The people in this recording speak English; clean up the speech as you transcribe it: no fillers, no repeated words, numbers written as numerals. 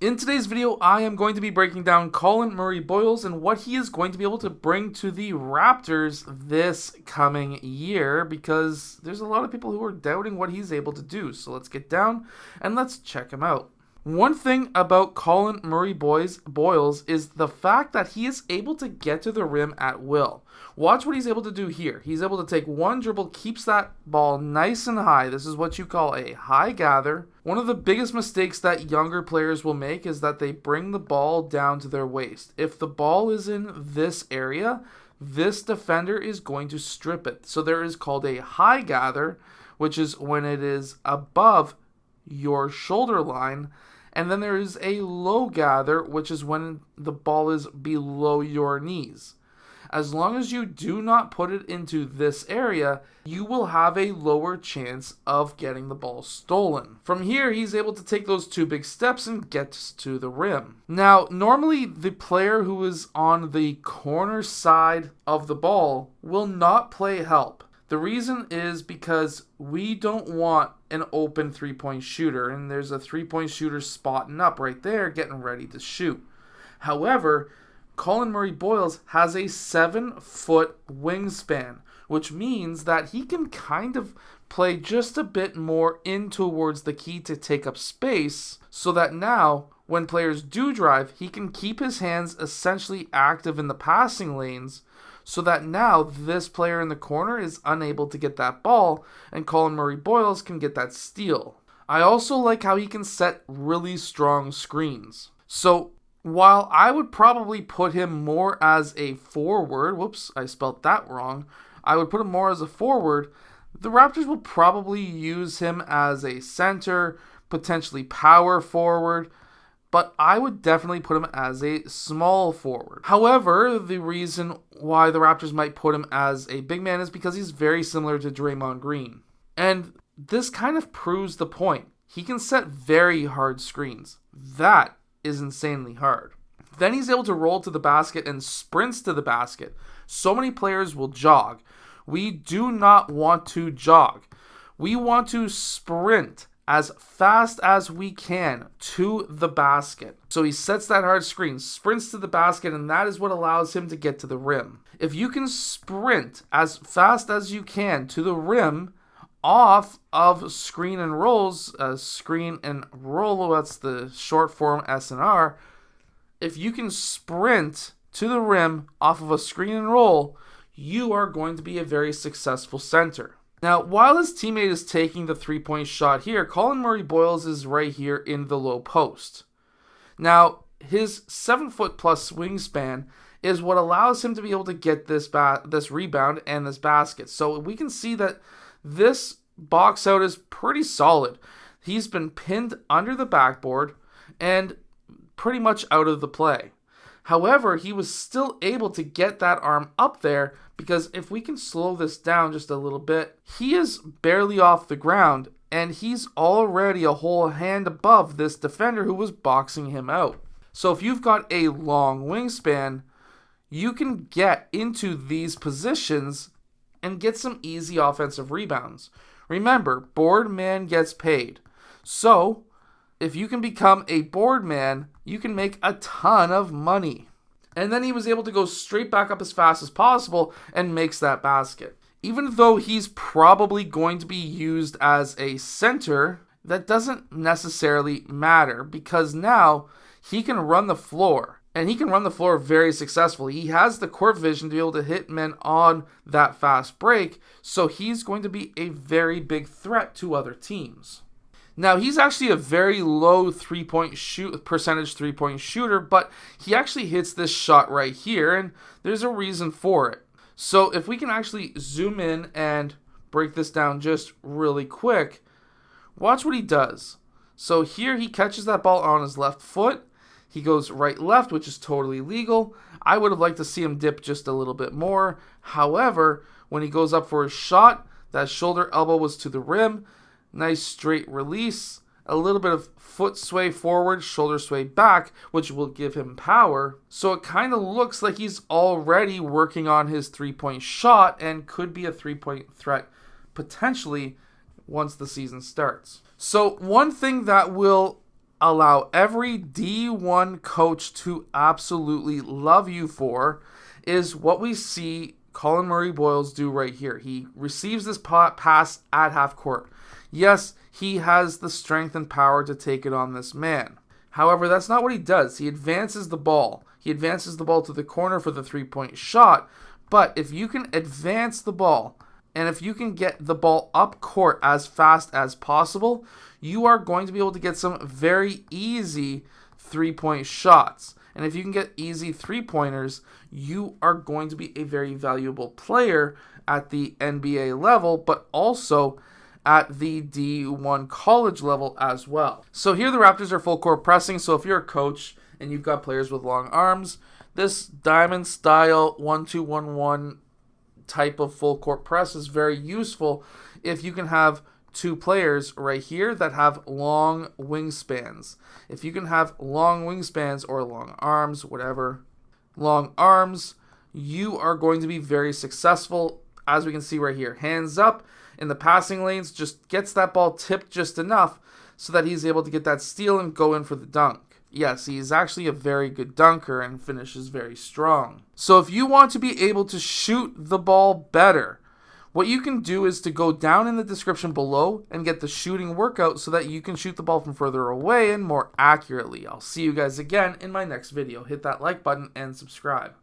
In today's video, I am going to be breaking down Collin Murray Boyles and what he is going to be able to bring to the Raptors this coming year, because there's a lot of people who are doubting what he's able to do. So let's get down and let's check him out. One thing about Collin Murray Boyles is the fact that he is able to get to the rim at will. Watch what he's able to do here. He's able to take one dribble, keeps that ball nice and high. This is what you call a high gather. One of the biggest mistakes that younger players will make is that they bring the ball down to their waist. If the ball is in this area, this defender is going to strip it. So there is called a high gather, which is when it is above your shoulder line. And then there is a low gather, which is when the ball is below your knees. As long as you do not put it into this area, you will have a lower chance of getting the ball stolen. From here, he's able to take those two big steps and get to the rim. Now, normally the player who is on the corner side of the ball will not play help. The reason is because we don't want an open three-point shooter, and there's a three-point shooter spotting up right there getting ready to shoot. However, Collin Murray Boyles has a 7-foot wingspan, which means that he can kind of play just a bit more in towards the key to take up space, so that now when players do drive, he can keep his hands essentially active in the passing lanes, so that now this player in the corner is unable to get that ball, and Collin Murray Boyles can get that steal. I also like how he can set really strong screens. So while I would probably put him more as a forward, whoops, I spelled that wrong. I would put him more as a forward. The Raptors will probably use him as a center, potentially power forward, but I would definitely put him as a small forward. However, the reason why the Raptors might put him as a big man is because he's very similar to Draymond Green. And this kind of proves the point. He can set very hard screens. That is insanely hard. Then he's able to roll to the basket and sprints to the basket. So many players will jog. We do not want to jog. We want to sprint as fast as we can to the basket. So he sets that hard screen, sprints to the basket, and that is what allows him to get to the rim. If you can sprint as fast as you can to the rim off of screen and rolls, screen and roll, that's the short form S&R. If you can sprint to the rim off of a screen and roll, you are going to be a very successful center. Now, while his teammate is taking the three-point shot here, Collin Murray Boyles is right here in the low post. Now, his 7-foot-plus wingspan is what allows him to be able to get this rebound and this basket. So we can see that this box out is pretty solid. He's been pinned under the backboard and pretty much out of the play. However, he was still able to get that arm up there, because if we can slow this down just a little bit, he is barely off the ground and he's already a whole hand above this defender who was boxing him out. So if you've got a long wingspan, you can get into these positions and get some easy offensive rebounds. Remember, board man gets paid. So if you can become a board man, you can make a ton of money. And then he was able to go straight back up as fast as possible and makes that basket. Even though he's probably going to be used as a center, that doesn't necessarily matter, because now he can run the floor. And he can run the floor very successfully. He has the court vision to be able to hit men on that fast break, so he's going to be a very big threat to other teams. Now, he's actually a very low percentage three-point shooter, but he actually hits this shot right here, and there's a reason for it. So if we can actually zoom in and break this down just really quick, watch what he does. So here he catches that ball on his left foot. He goes right-left, which is totally legal. I would have liked to see him dip just a little bit more. However, when he goes up for his shot, that shoulder elbow was to the rim. Nice straight release, a little bit of foot sway forward, shoulder sway back, which will give him power. So it kind of looks like he's already working on his three-point shot and could be a three-point threat potentially once the season starts. So one thing that will allow every D1 coach to absolutely love you for is what we see Collin Murray Boyles do right here. He receives this pass at half court. Yes, he has the strength and power to take it on this man. However, that's not what he does. He advances the ball. He advances the ball to the corner for the three-point shot. But if you can advance the ball, and if you can get the ball up court as fast as possible, you are going to be able to get some very easy three-point shots. And if you can get easy three-pointers, you are going to be a very valuable player at the NBA level, but also at the D1 college level as well. So here the Raptors are full court pressing. So if you're a coach and you've got players with long arms, this diamond style 1-2-1-1 type of full court press is very useful if you can have two players right here that have long wingspans. If you can have long wingspans or long arms, whatever, long arms, you are going to be very successful, as we can see right here. Hands up in the passing lanes, just gets that ball tipped just enough so that he's able to get that steal and go in for the dunk. Yes, he's actually a very good dunker and finishes very strong. So if you want to be able to shoot the ball better, what you can do is to go down in the description below and get the shooting workout so that you can shoot the ball from further away and more accurately. I'll see you guys again in my next video. Hit that like button and subscribe.